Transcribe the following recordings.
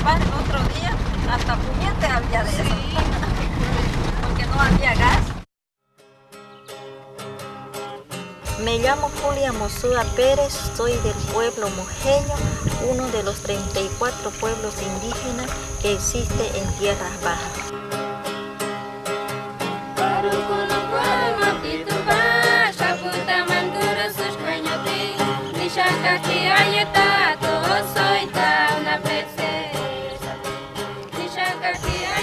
participar el otro día, hasta puñete había de eso, porque no había gas. Me llamo Julia Mosúa Pérez, soy del pueblo Mojeño, uno de los 34 pueblos indígenas que existe en Tierras Bajas.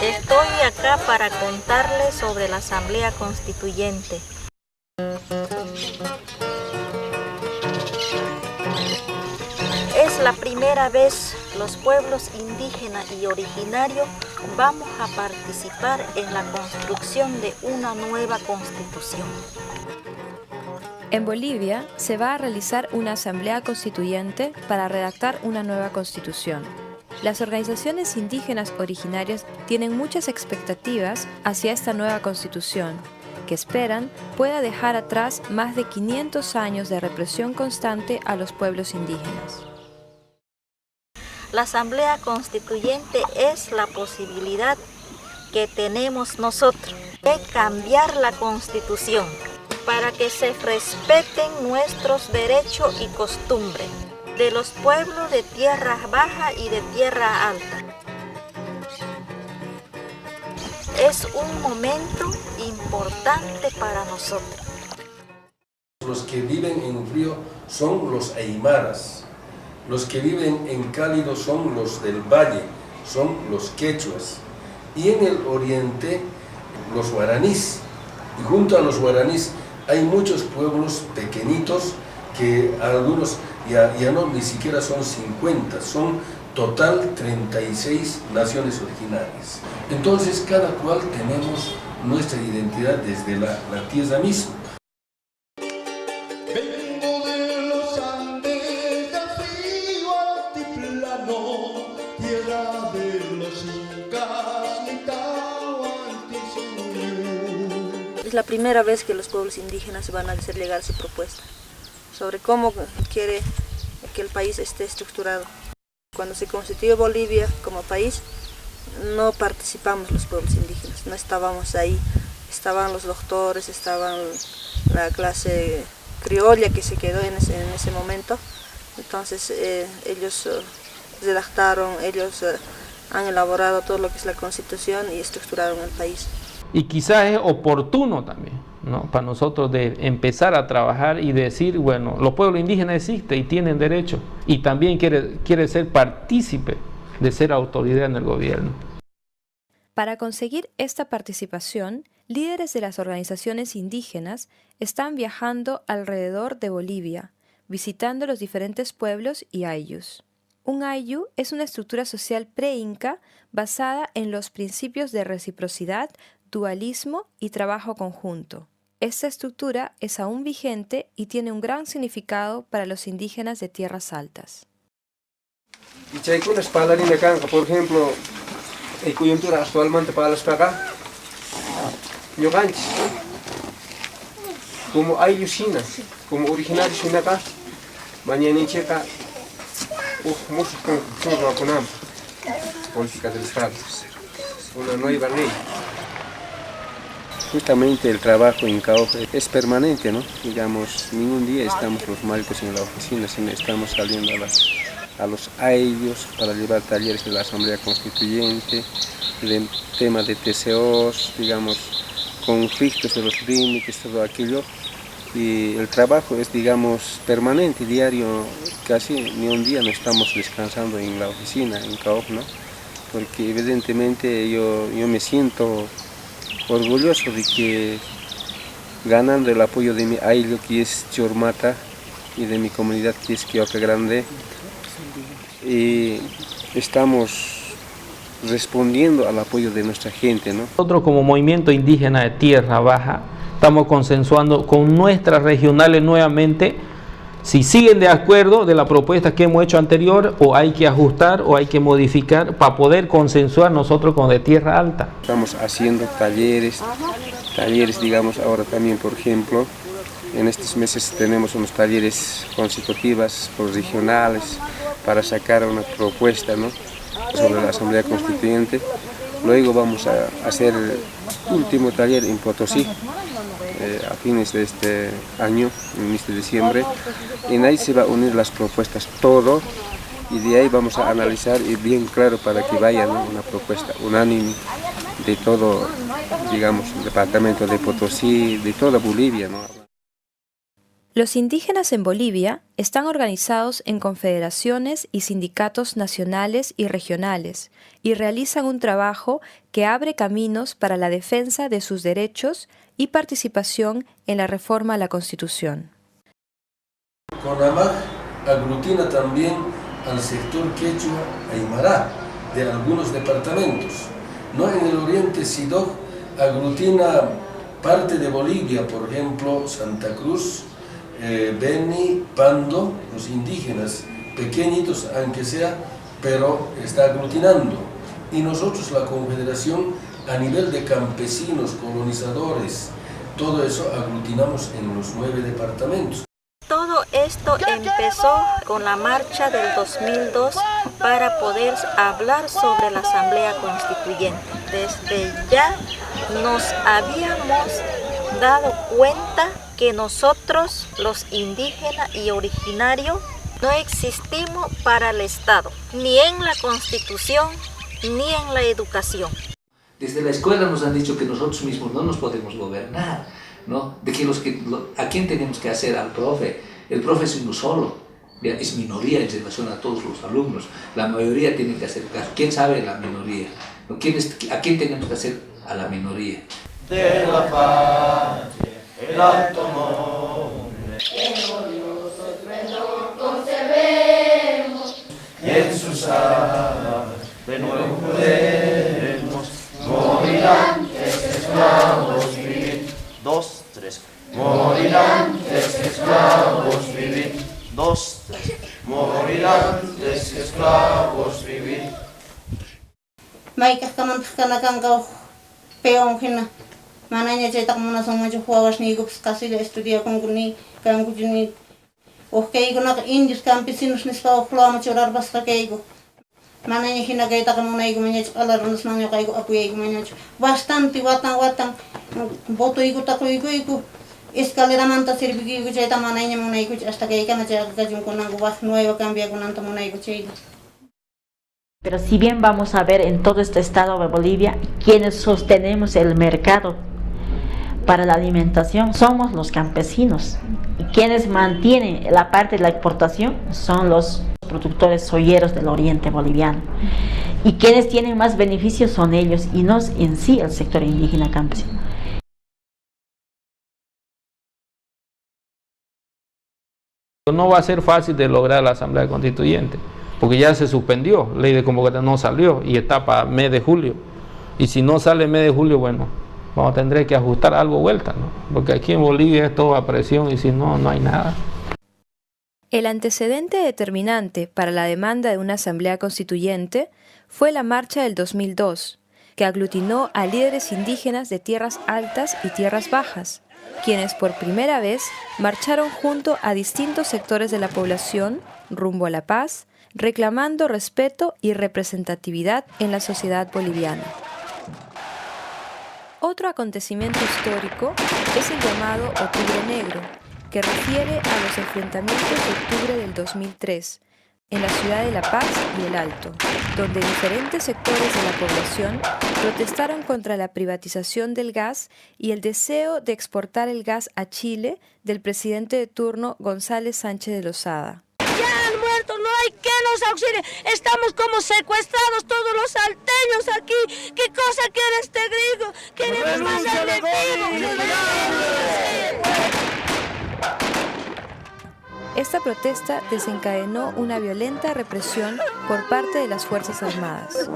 Estoy acá para contarles sobre la Asamblea Constituyente. Es la primera vez los pueblos indígenas y originarios vamos a participar en la construcción de una nueva constitución. En Bolivia se va a realizar una asamblea constituyente para redactar una nueva constitución. Las organizaciones indígenas originarias tienen muchas expectativas hacia esta nueva constitución, que esperan pueda dejar atrás más de 500 años de represión constante a los pueblos indígenas. La Asamblea Constituyente es la posibilidad que tenemos nosotros de cambiar la Constitución para que se respeten nuestros derechos y costumbres de los pueblos de tierras bajas y de tierra alta. Es un momento importante para nosotros. Los que viven en frío son los aymaras. Los que viven en cálido son los del valle, son los quechuas. Y en el oriente, los guaraníes. Y junto a los guaraníes hay muchos pueblos pequeñitos que algunos ya no ni siquiera son 50, son total 36 naciones originarias. Entonces cada cual tenemos nuestra identidad desde la tierra misma. Es la primera vez que los pueblos indígenas van a hacer llegar su propuesta sobre cómo quiere que el país esté estructurado. Cuando se constituyó Bolivia como país, no participamos los pueblos indígenas, no estábamos ahí. Estaban los doctores, estaban la clase criolla que se quedó en ese momento. Entonces ellos redactaron, ellos han elaborado todo lo que es la Constitución y estructuraron el país. Y quizás es oportuno también, ¿no?, para nosotros de empezar a trabajar y decir, bueno, los pueblos indígenas existen y tienen derecho, y también quiere ser partícipe de ser autoridad en el gobierno. Para conseguir esta participación, líderes de las organizaciones indígenas están viajando alrededor de Bolivia, visitando los diferentes pueblos y ayllus. Un ayllu es una estructura social pre-inca basada en los principios de reciprocidad, dualismo y trabajo conjunto. Esta estructura es aún vigente y tiene un gran significado para los indígenas de tierras altas. Por ejemplo, la coyuntura actualmente para las acá, como ayllu China, como originario China acá, mañana en Checa, muchos con política del Estado, una nueva ley. Justamente el trabajo en CAOF es permanente, ¿no? Digamos, ningún día estamos los maricos en la oficina, sino estamos saliendo a los ayllus para llevar talleres de la Asamblea Constituyente, de temas de TCOs, digamos, conflictos de los límites, todo aquello. Y el trabajo es, digamos, permanente, diario, casi ni un día no estamos descansando en la oficina, en CAOF, ¿no? Porque evidentemente yo me siento orgulloso de que, ganando el apoyo de mi ayllu, que es Chormata, y de mi comunidad, que es Quioca Grande, y estamos respondiendo al apoyo de nuestra gente, ¿no? Nosotros como movimiento indígena de Tierra Baja estamos consensuando con nuestras regionales nuevamente si siguen de acuerdo de la propuesta que hemos hecho anterior, o hay que ajustar o hay que modificar para poder consensuar nosotros con de Tierra Alta. Estamos haciendo talleres, digamos, ahora también, por ejemplo, en estos meses tenemos unos talleres consecutivos por regionales para sacar una propuesta, ¿no? sobre la Asamblea Constituyente. Luego vamos a hacer el último taller en Potosí a fines de este año, en el mes de diciembre. En ahí se va a unir las propuestas, todo, y de ahí vamos a analizar y bien claro para que vaya, ¿no?, una propuesta unánime de todo, digamos, el departamento de Potosí, de toda Bolivia, ¿no? Los indígenas en Bolivia están organizados en confederaciones y sindicatos nacionales y regionales y realizan un trabajo que abre caminos para la defensa de sus derechos y participación en la reforma a la Constitución. CONAMAG aglutina también al sector quechua aymara de algunos departamentos. No en el oriente SIDOC aglutina parte de Bolivia, por ejemplo, Santa Cruz, Beni, Pando, los indígenas, pequeñitos aunque sea, pero está aglutinando. Y nosotros, la Confederación, a nivel de campesinos, colonizadores, todo eso aglutinamos en los 9 departamentos. Todo esto empezó con la marcha del 2002 para poder hablar sobre la Asamblea Constituyente. Desde ya nos habíamos dado cuenta que nosotros, los indígenas y originarios, no existimos para el Estado, ni en la Constitución, ni en la educación. Desde la escuela nos han dicho que nosotros mismos no nos podemos gobernar, ¿no? De que ¿a quién tenemos que hacer? Al profe. El profe es uno solo, es minoría en relación a todos los alumnos. La mayoría tiene que hacer caso. ¿Quién sabe la minoría? ¿A quién tenemos que hacer? A la minoría. De la patria, el alto nombre, que glorioso esplendor conservemos, y en sus alas de nuevo podemos morir antes que esclavos vivir. 2, 3. Morir antes que esclavos vivir. 2, 3. Morir antes que esclavos vivir. Maikah kamantkanakanka peon hina. Mananya cetak muna sama juawas ni gups kasih estudia kongkuni kangkujuni. Keigo nak indis campesinos nispa oklama chorar basta keigo. Mananya hina kaita kamuna igo manyaj alarunus manyo kaigo apu igo manyaj. Bastante watang boto igo tako igo. Escalera manta servigi igo cetak mananya muna igo hasta keika macha kajun konang was nueva cambia konanta muna igo ceigo. Pero si bien vamos a ver en todo este estado de Bolivia, quienes sostenemos el mercado para la alimentación somos los campesinos. Y quienes mantienen la parte de la exportación son los productores soyeros del oriente boliviano. Y quienes tienen más beneficios son ellos y no en sí el sector indígena campesino. No va a ser fácil de lograr la Asamblea Constituyente, porque ya se suspendió, ley de convocatoria no salió y está para mes de julio. Y si no sale mes de julio, bueno, tendré que ajustar algo vuelta, ¿no? Porque aquí en Bolivia es todo a presión y si no, no hay nada. El antecedente determinante para la demanda de una asamblea constituyente fue la marcha del 2002, que aglutinó a líderes indígenas de tierras altas y tierras bajas, quienes por primera vez marcharon junto a distintos sectores de la población rumbo a la paz, reclamando respeto y representatividad en la sociedad boliviana. Otro acontecimiento histórico es el llamado Octubre Negro, que refiere a los enfrentamientos de octubre del 2003 en la ciudad de La Paz y El Alto, donde diferentes sectores de la población protestaron contra la privatización del gas y el deseo de exportar el gas a Chile del presidente de turno González Sánchez de Lozada. No hay que nos auxilie, estamos como secuestrados todos los salteños aquí. ¿Qué cosa quiere este gringo? Queremos más enemigos. Esta protesta desencadenó una violenta represión por parte de las Fuerzas Armadas.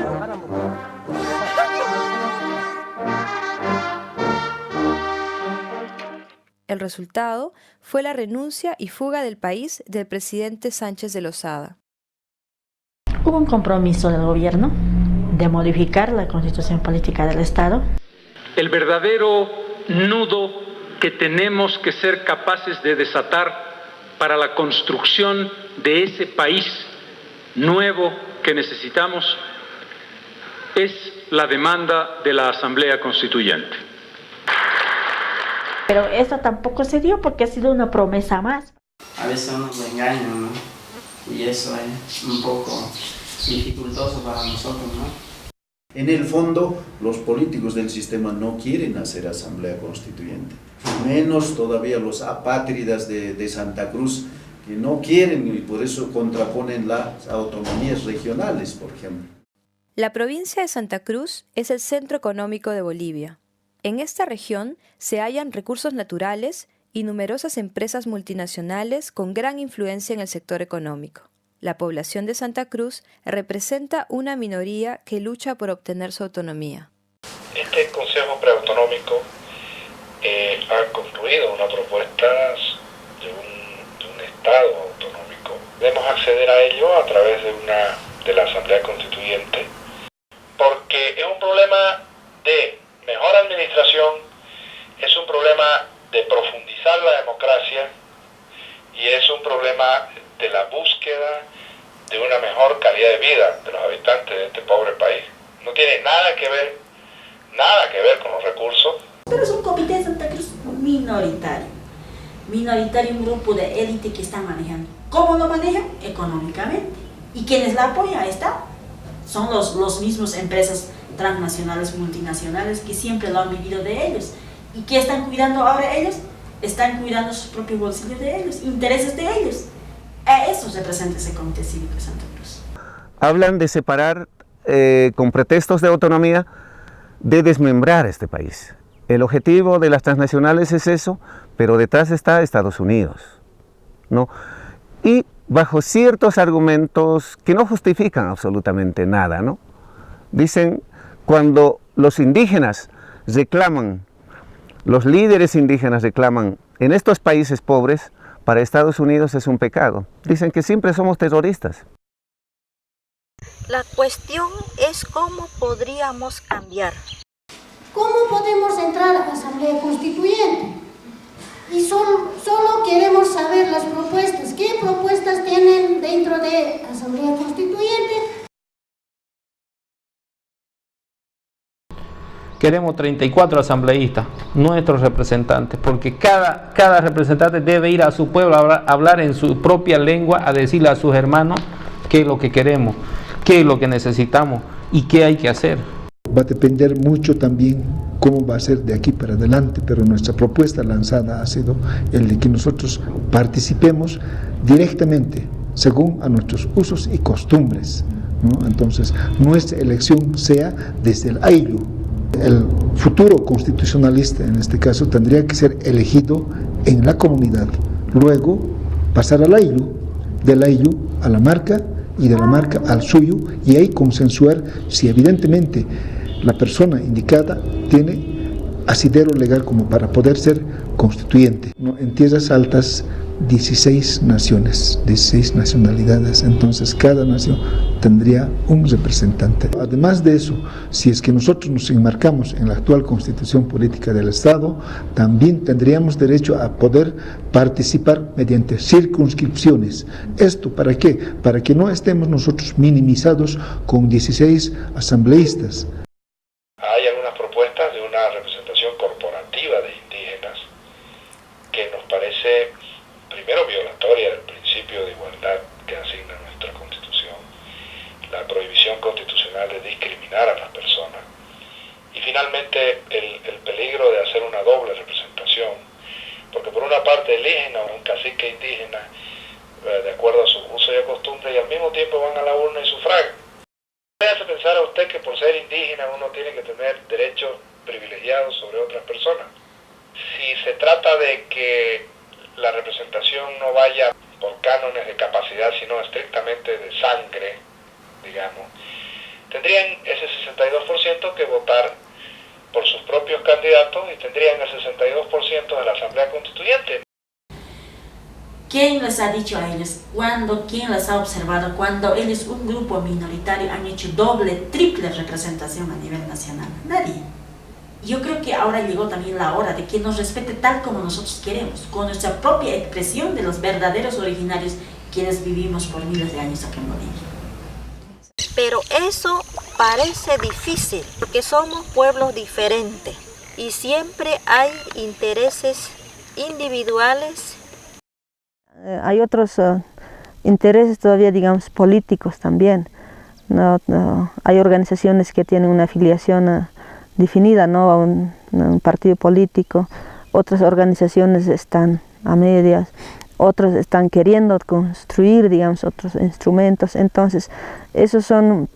El resultado fue la renuncia y fuga del país del presidente Sánchez de Lozada. Hubo un compromiso del gobierno de modificar la constitución política del Estado. El verdadero nudo que tenemos que ser capaces de desatar para la construcción de ese país nuevo que necesitamos es la demanda de la Asamblea Constituyente. Pero eso tampoco se dio porque ha sido una promesa más. A veces nos engañan, ¿no? Y eso es un poco dificultoso para nosotros, ¿no? En el fondo, los políticos del sistema no quieren hacer asamblea constituyente, menos todavía los apátridas de Santa Cruz, que no quieren y por eso contraponen las autonomías regionales, por ejemplo. La provincia de Santa Cruz es el centro económico de Bolivia. En esta región se hallan recursos naturales y numerosas empresas multinacionales con gran influencia en el sector económico. La población de Santa Cruz representa una minoría que lucha por obtener su autonomía. Este Consejo Preautonómico ha construido una propuesta de un Estado autonómico. Debemos acceder a ello a través de la Asamblea Constituyente, porque es un problema de mejor administración, es un problema de profundizar la democracia y es un problema de la búsqueda de una mejor calidad de vida de los habitantes de este pobre país. No tiene nada que ver con los recursos. Pero es un comité de Santa Cruz minoritario, un grupo de élite que está manejando. ¿Cómo lo manejan? Económicamente. ¿Y quienes la apoyan? Ahí está. Son los mismos empresas transnacionales, multinacionales, que siempre lo han vivido de ellos. ¿Y qué están cuidando ahora ellos? Están cuidando sus propios bolsillos de ellos, intereses de ellos. A eso representa ese Comité Cívico de Santa Cruz. Hablan de separar, con pretextos de autonomía, de desmembrar este país. El objetivo de las transnacionales es eso, pero detrás está Estados Unidos, ¿no? Y bajo ciertos argumentos que no justifican absolutamente nada, ¿no? Dicen, cuando los indígenas reclaman, los líderes indígenas reclaman en estos países pobres, para Estados Unidos es un pecado. Dicen que siempre somos terroristas. La cuestión es cómo podríamos cambiar. ¿Cómo podemos entrar a la Asamblea Constituyente? Y solo queremos saber las propuestas. ¿Qué propuestas tienen dentro de la Asamblea Constituyente? Queremos 34 asambleístas, nuestros representantes, porque cada representante debe ir a su pueblo a hablar en su propia lengua, a decirle a sus hermanos qué es lo que queremos, qué es lo que necesitamos y qué hay que hacer. Va a depender mucho también cómo va a ser de aquí para adelante, pero nuestra propuesta lanzada ha sido el de que nosotros participemos directamente según a nuestros usos y costumbres, ¿no? Entonces, nuestra elección sea desde el ayllu. El futuro constitucionalista, en este caso, tendría que ser elegido en la comunidad, luego pasar al ayllu, del ayllu a la marca y de la marca al suyo, y ahí consensuar si evidentemente la persona indicada tiene asidero legal como para poder ser constituyente. En tierras altas, 16 naciones, 16 nacionalidades, entonces cada nación tendría un representante. Además de eso, si es que nosotros nos enmarcamos en la actual constitución política del Estado, también tendríamos derecho a poder participar mediante circunscripciones. ¿Esto para qué? Para que no estemos nosotros minimizados con 16 asambleístas. Hay algunas propuestas de una representación corporativa de indígenas que nos parece primero violatoria del principio de igualdad que asigna nuestra Constitución, la prohibición constitucional de discriminar a las personas y finalmente el peligro de hacer una doble representación, porque por una parte eligen a un cacique indígena de acuerdo a sus usos y costumbres y al mismo tiempo van a la urna y sufragan. ¿Me hace pensar a usted que por ser indígena uno tiene que tener derechos privilegiados sobre otras personas? Si se trata de que la representación no vaya por cánones de capacidad, sino estrictamente de sangre, digamos, tendrían ese 62% que votar por sus propios candidatos y tendrían el 62% de la Asamblea Constituyente. ¿Quién les ha dicho a ellos? ¿Quién les ha observado cuando ellos, un grupo minoritario, han hecho doble, triple representación a nivel nacional? Nadie. Yo creo que ahora llegó también la hora de que nos respete tal como nosotros queremos, con nuestra propia expresión de los verdaderos originarios, quienes vivimos por miles de años aquí en Bolivia. Pero eso parece difícil porque somos pueblos diferentes y siempre hay intereses individuales. Hay otros intereses todavía, digamos, políticos también. Hay organizaciones que tienen una afiliación definida, ¿no?, a un partido político. Otras organizaciones están a medias. Otros están queriendo construir, digamos, otros instrumentos. Entonces, esos son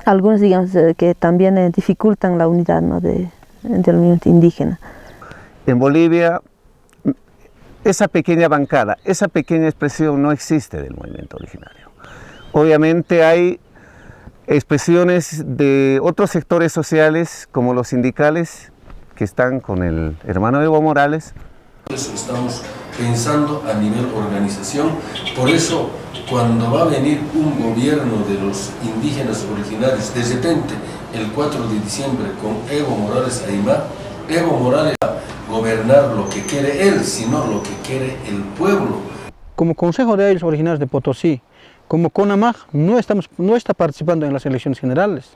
algunos, digamos, que también dificultan la unidad, ¿no?, del movimiento indígena. En Bolivia, esa pequeña bancada, esa pequeña expresión no existe del movimiento originario. Obviamente hay expresiones de otros sectores sociales, como los sindicales, que están con el hermano Evo Morales. Eso estamos pensando a nivel organización. Por eso, cuando va a venir un gobierno de los indígenas originarios, de repente, el 4 de diciembre, con Evo Morales Aymá, Evo Morales va a gobernar lo que quiere él, sino lo que quiere el pueblo. Como Consejo de Ayllus Originarios de Potosí, como CONAMAG, no está participando en las elecciones generales.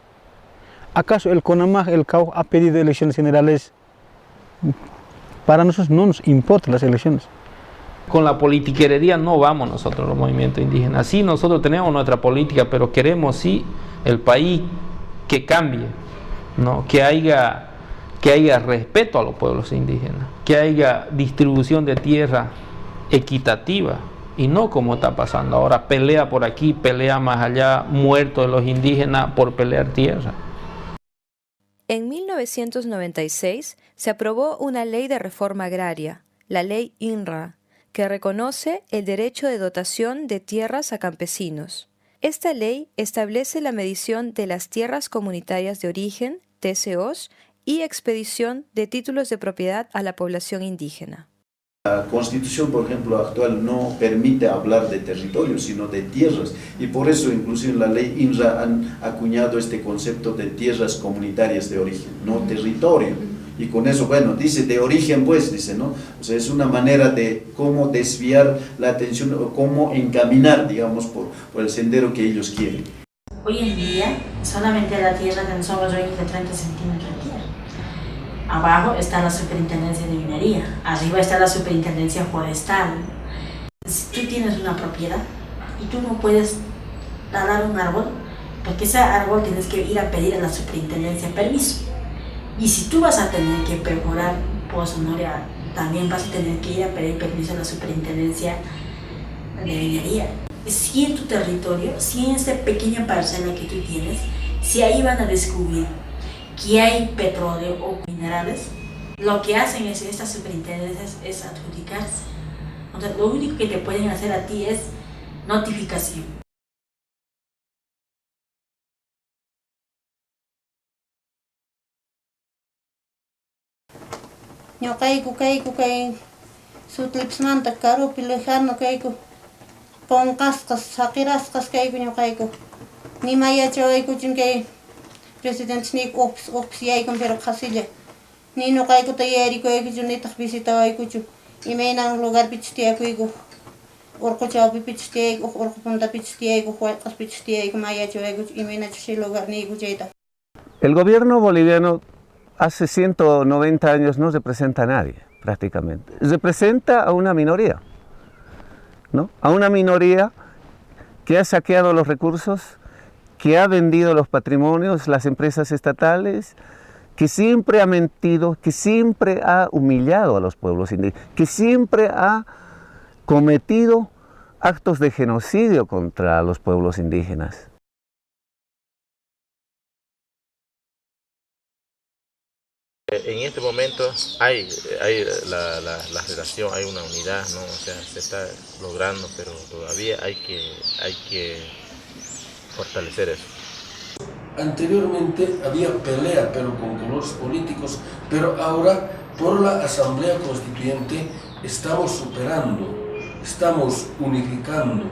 ¿Acaso el CONAMAG, el CAU, ha pedido elecciones generales? Para nosotros no nos importan las elecciones. Con la politiquería no vamos nosotros los movimientos indígenas. Sí, nosotros tenemos nuestra política, pero queremos sí el país que cambie, ¿no? Que haya respeto a los pueblos indígenas, que haya distribución de tierra equitativa y no como está pasando ahora, pelea por aquí, pelea más allá, muertos de los indígenas por pelear tierra. En 1996 se aprobó una ley de reforma agraria, la Ley INRA, que reconoce el derecho de dotación de tierras a campesinos. Esta ley establece la medición de las tierras comunitarias de origen, TCOs, y expedición de títulos de propiedad a la población indígena. La Constitución, por ejemplo, actual no permite hablar de territorio, sino de tierras, y por eso incluso en la ley INRA han acuñado este concepto de tierras comunitarias de origen, no territorio. Y con eso, bueno, dice de origen, pues, dice, ¿no? O sea, es una manera de cómo desviar la atención o cómo encaminar, digamos, por el sendero que ellos quieren. Hoy en día, solamente la tierra son los dueños de 30 centímetros de tierra. Abajo está la superintendencia de minería, arriba está la superintendencia forestal. Si tú tienes una propiedad y tú no puedes talar un árbol, porque ese árbol tienes que ir a pedir a la superintendencia permiso. Y si tú vas a tener que perforar Pozo Noria, también vas a tener que ir a pedir permiso a la superintendencia de minería. Si en tu territorio, si en esta pequeña parcela que tú tienes, si ahí van a descubrir que hay petróleo o minerales, lo que hacen estas superintendencias es adjudicarse. Entonces, lo único que te pueden hacer a ti es notificación. Ñuqayku kay sutlipsmanta karupi lejano kayku ponqasqas saqirasqas kayku ñuqayku nimayachawaykuchun kay presidente ni office yaykun pero qasilla ni ñuqaykuta yarikuykuchun nitaq visitawaykuchun imaynan lugarpichis tiyakuyku urquchawpipichis tiyayku urqu puntapichis tiyayku wallqaspichis tiyayku mayachawaykuchun imaynachu shay lugar niyku chayta. El gobierno boliviano hace 190 años no representa a nadie, prácticamente. Representa a una minoría, ¿no? A una minoría que ha saqueado los recursos, que ha vendido los patrimonios, las empresas estatales, que siempre ha mentido, que siempre ha humillado a los pueblos indígenas, que siempre ha cometido actos de genocidio contra los pueblos indígenas. En este momento hay la relación, hay una unidad, ¿no? O sea, se está logrando, pero todavía hay que fortalecer eso. Anteriormente había pelea, pero con colores políticos, pero ahora por la Asamblea Constituyente estamos superando, estamos unificando,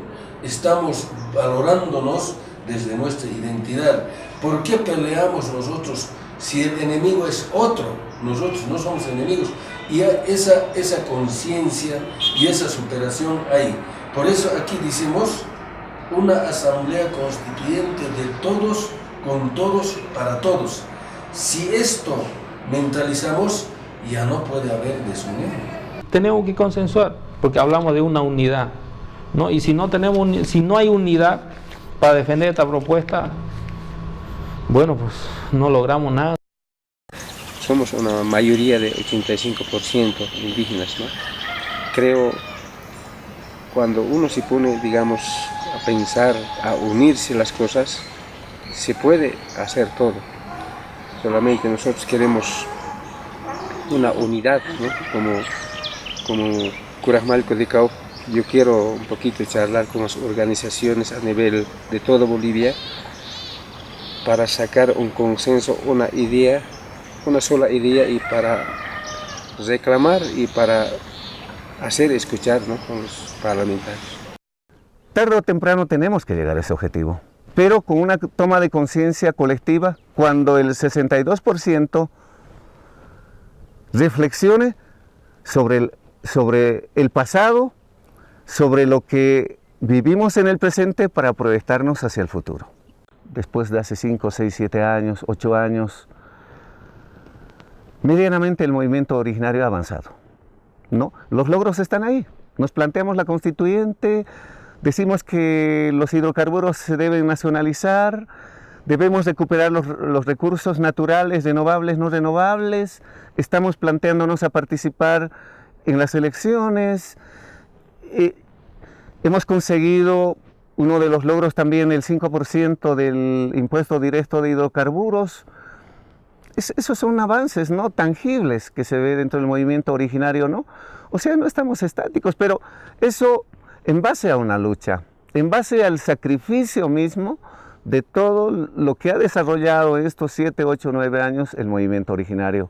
estamos valorándonos desde nuestra identidad. ¿Por qué peleamos nosotros si el enemigo es otro? Nosotros no somos enemigos. Y esa conciencia y esa superación hay. Por eso aquí decimos una asamblea constituyente de todos, con todos, para todos. Si esto mentalizamos, ya no puede haber desunión. Tenemos que consensuar, porque hablamos de una unidad, ¿no? Y si no hay unidad para defender esta propuesta, bueno, pues no logramos nada. Somos una mayoría de 85% indígenas, ¿no? Creo, cuando uno se pone, digamos, a pensar, a unirse las cosas, se puede hacer todo. Solamente nosotros queremos una unidad, ¿no? Como Curajmalco de Cauj, yo quiero un poquito charlar con las organizaciones a nivel de toda Bolivia para sacar un consenso, una idea, una sola idea, y para reclamar y para hacer escuchar, ¿no?, con los parlamentarios. Tarde o temprano tenemos que llegar a ese objetivo, pero con una toma de conciencia colectiva, cuando el 62% reflexione sobre el pasado, sobre lo que vivimos en el presente para proyectarnos hacia el futuro. Después de hace 5, 6, 7 años, 8 años, medianamente el movimiento originario ha avanzado, ¿no? Los logros están ahí. Nos planteamos la constituyente, decimos que los hidrocarburos se deben nacionalizar, debemos recuperar los recursos naturales, renovables, no renovables, estamos planteándonos a participar en las elecciones, hemos conseguido uno de los logros también, el 5% del impuesto directo de hidrocarburos. Esos son avances, ¿no?, tangibles que se ve dentro del movimiento originario, ¿no? O sea, no estamos estáticos, pero eso en base a una lucha, en base al sacrificio mismo de todo lo que ha desarrollado en estos 7, 8, 9 años el movimiento originario.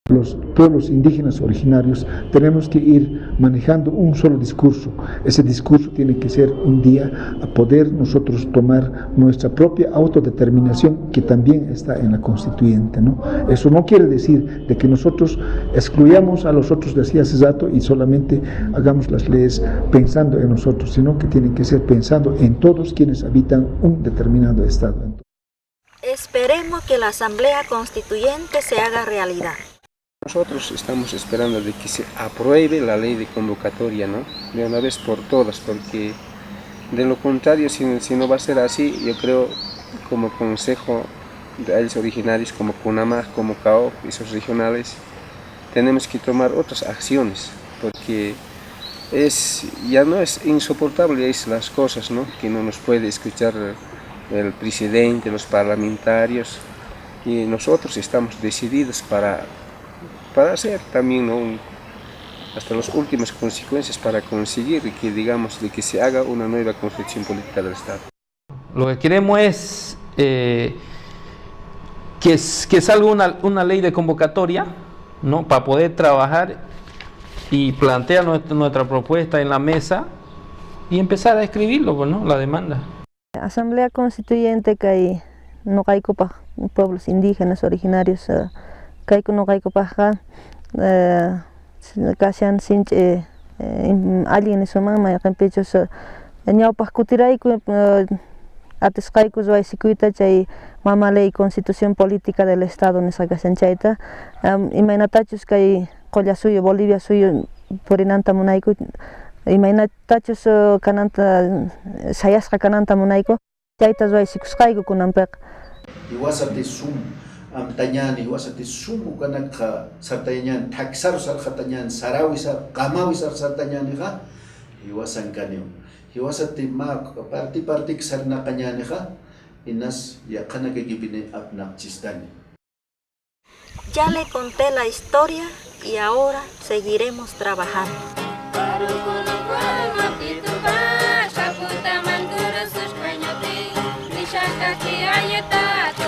Los pueblos indígenas originarios tenemos que ir manejando un solo discurso. Ese discurso tiene que ser un día a poder nosotros tomar nuestra propia autodeterminación, que también está en la constituyente, ¿no? Eso no quiere decir de que nosotros excluyamos a los otros, decía hace rato, y solamente hagamos las leyes pensando en nosotros, sino que tienen que ser pensando en todos quienes habitan un determinado estado. Esperemos que la Asamblea Constituyente se haga realidad. Nosotros estamos esperando de que se apruebe la ley de convocatoria, ¿no?, de una vez por todas, porque de lo contrario, si no va a ser así, yo creo, como consejo de ellos originarios, como CUNAMAG, como CAOP, esos regionales, tenemos que tomar otras acciones, porque ya no es insoportable las cosas, ¿no?, que no nos puede escuchar el presidente, los parlamentarios, y nosotros estamos decididos para hacer también, ¿no?, hasta las últimas consecuencias para conseguir que, digamos, de que se haga una nueva constitución política del Estado. Lo que queremos es que salga una ley de convocatoria, ¿no?, para poder trabajar y plantear nuestra propuesta en la mesa y empezar a escribirlo, ¿no?, la demanda. Asamblea Constituyente que no hay para pueblos indígenas originarios, que no hay para casian sin alguien en su mamá, en pechos ñau pascutiray ates kaikus vai sikuita chay mama ley constitución política del estado nesa gasenchaita imainatachus kay qolla suyo Bolivia suyo purinanta munayku imainatachus kananta sayasqa kananta munayku chaytas vai sikusqayku kunanpiq iwasati sum amtañan iwasati sumu kanaka sartañan taxar sarjatañan sarawisar qamawisar sartañaniqa iwasan kanyo iwasati ma parti sarnaqañaniqa inas yaqana kikipini apnaqchistani. Ya le conté la historia y ahora seguiremos trabajando. Shakuta mandura sus cañotes, mi shasta que ayeta.